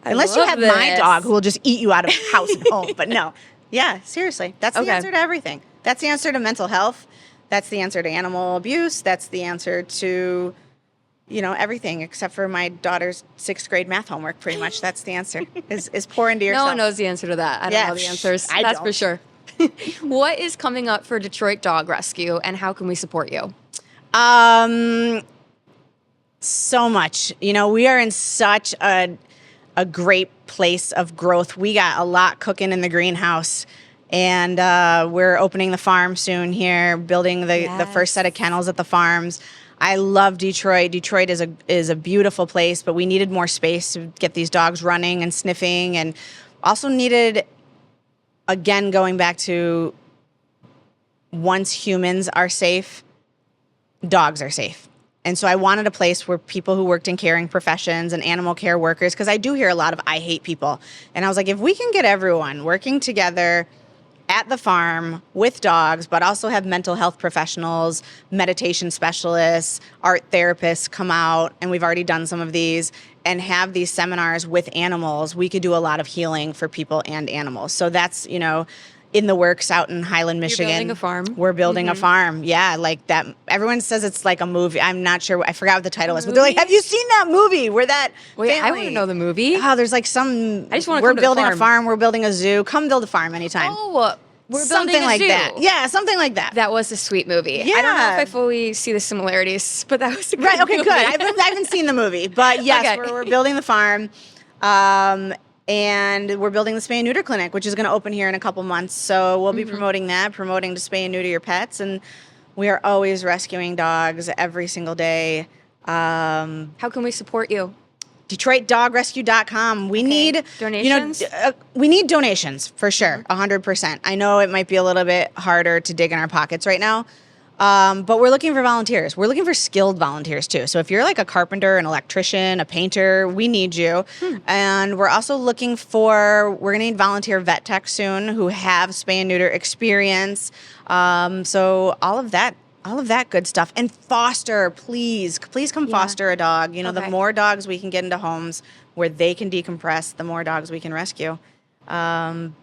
Unless you love have my this. dog who will just eat you out of house and home. But no. Yeah, seriously. That's the Okay. answer to everything. That's the answer to mental health. That's the answer to animal abuse. That's the answer to, everything except for my daughter's 6th grade math homework, pretty much. That's the answer, is pour into yourself. No one knows the answer to that. I don't know the answers. I That's don't. for sure. What is coming up for Detroit Dog Rescue, and how can we support you? So much. We are in such a great place of growth. We got a lot cooking in the greenhouse, and we're opening the farm soon here, building the first set of kennels at the farms. I love Detroit. Detroit is a beautiful place, but we needed more space to get these dogs running and sniffing, and also needed, again, going back to once humans are safe, dogs are safe. And so I wanted a place where people who worked in caring professions and animal care workers, because I do hear a lot of I hate people. And I was like, if we can get everyone working together at the farm with dogs, but also have mental health professionals, meditation specialists, art therapists come out, and we've already done some of these, and have these seminars with animals, we could do a lot of healing for people and animals. So that's, in the works out in Highland, Michigan. You're building a farm. We're building a farm. Yeah, like that. Everyone says it's like a movie. I'm not sure. I forgot what the title is, but they're like, "Have you seen that movie where that Wait, family?" I want to know the movie. Oh, there's like some. I just want to We're come to the building a farm. farm. We're building a zoo. Come build a farm anytime. Oh, we're Something building a like zoo. that. Yeah, something like that. That was a sweet movie. I don't know Yeah. if I fully see the similarities, but that was a good Right. Okay. movie. Good. I haven't seen the movie, but yes, Okay. we're building the farm. And we're building the spay and neuter clinic, which is going to open here in a couple months. So we'll be promoting that, promoting to spay and neuter your pets. And we are always rescuing dogs every single day. How can we support you? DetroitDogRescue.com. We need Donations? We need donations for sure, 100%. I know it might be a little bit harder to dig in our pockets right now. But we're looking for volunteers. We're looking for skilled volunteers too. So if you're like a carpenter, an electrician, a painter, we need you. And we're also looking we're going to need volunteer vet techs soon who have spay and neuter experience. So all of that good stuff. And foster, please come foster a dog. The Okay. more dogs we can get into homes where they can decompress, the more dogs we can rescue. And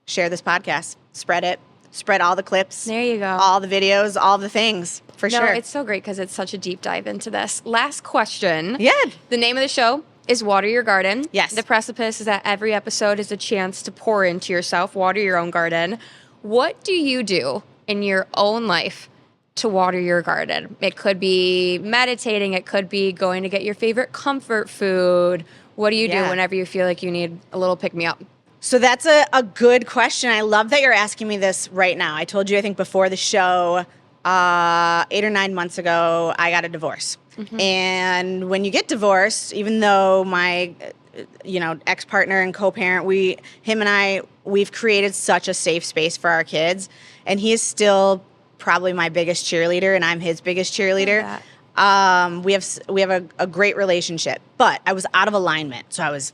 share this podcast, spread it. Spread all the clips. There you go. All the videos, all the things, for No, sure. it's so great because it's such a deep dive into this. Last question. Yeah. The name of the show is Water Your Garden. Yes. The precipice is that every episode is a chance to pour into yourself, water your own garden. What do you do in your own life to water your garden? It could be meditating. It could be going to get your favorite comfort food. What do you do Yeah. whenever you feel like you need a little pick-me-up? So that's a good question. I love that you're asking me this right now. I told you, I think before the show, 8 or 9 months ago, I got a divorce. And when you get divorced, even though my ex-partner and co-parent, we've created such a safe space for our kids, and he is still probably my biggest cheerleader, and I'm his biggest cheerleader. We have a great relationship, but I was out of alignment. So I was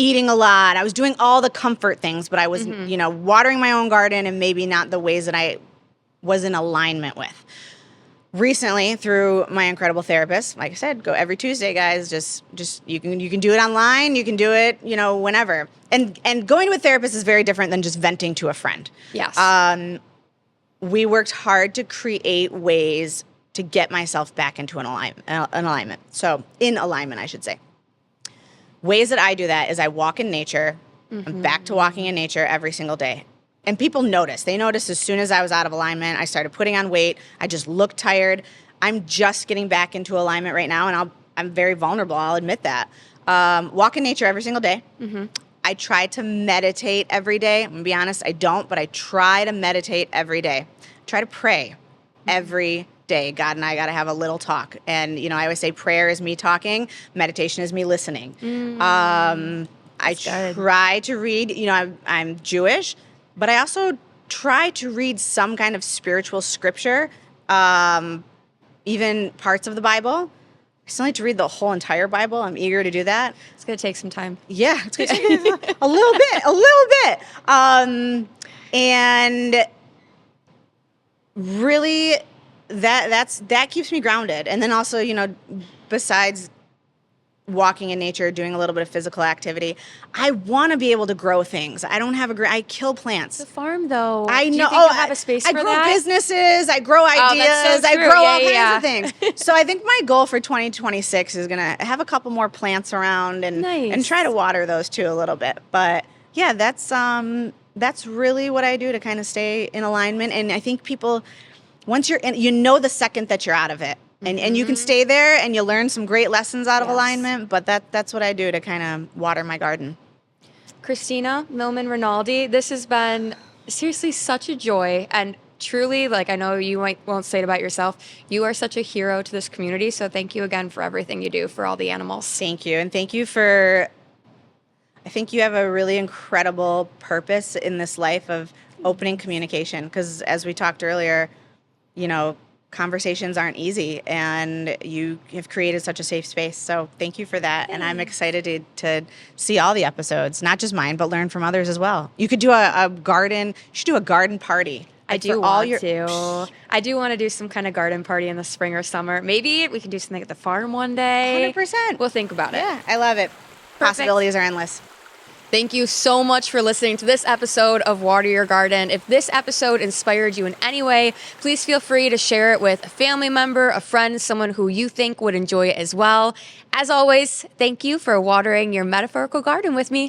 eating a lot. I was doing all the comfort things, but I was, watering my own garden and maybe not the ways that I was in alignment with. Recently, through my incredible therapist, like I said, go every Tuesday, guys. Just you can do it online. You can do it, whenever. And going to a therapist is very different than just venting to a friend. Yes. We worked hard to create ways to get myself back into an alignment. So in alignment, I should say. Ways that I do that is I walk in nature. I'm back to walking in nature every single day. And people notice. They noticed as soon as I was out of alignment, I started putting on weight. I just looked tired. I'm just getting back into alignment right now, and I'm very vulnerable. I'll admit that. Walk in nature every single day. I try to meditate every day. I'm going to be honest, I don't, but I try to meditate every day. Try to pray every day. God and I got to have a little talk. And, I always say prayer is me talking. Meditation is me listening. I try to read, I'm Jewish, but I also try to read some kind of spiritual scripture, even parts of the Bible. I still need to read the whole entire Bible. I'm eager to do that. It's going to take some time. Yeah, it's going to take a little bit. And really, that keeps me grounded. And then also, besides walking in nature, doing a little bit of physical activity, I want to be able to grow things. I don't have I kill plants. The farm, though. I know. Do you think you'll have a space I for grow that? businesses. I grow ideas. that's so I true. grow Yeah, all yeah, kinds of things. So I think my goal for 2026 is going to have a couple more plants around and Nice. try to water those too a little bit. But yeah, that's really what I do to kind of stay in alignment. And I think people, once you're in, the second that you're out of it. And you can stay there and you'll learn some great lessons out of alignment, but that's what I do to kind of water my garden. Kristina Millman-RINALDI, this has been seriously such a joy, and truly, I know you won't say it about yourself, you are such a hero to this community, so thank you again for everything you do for all the animals. Thank you. And thank you I think you have a really incredible purpose in this life of opening communication, because as we talked earlier, conversations aren't easy, and you have created such a safe space. So thank you for that. And I'm excited to see all the episodes, not just mine, but learn from others as well. You could do a garden. You should do a garden party. I do want to. I do want to do some kind of garden party in the spring or summer. Maybe we can do something at the farm one day. 100%. We'll think about it. Yeah, I love it. Possibilities are endless. Thank you so much for listening to this episode of Water Your Garden. If this episode inspired you in any way, please feel free to share it with a family member, a friend, someone who you think would enjoy it as well. As always, thank you for watering your metaphorical garden with me.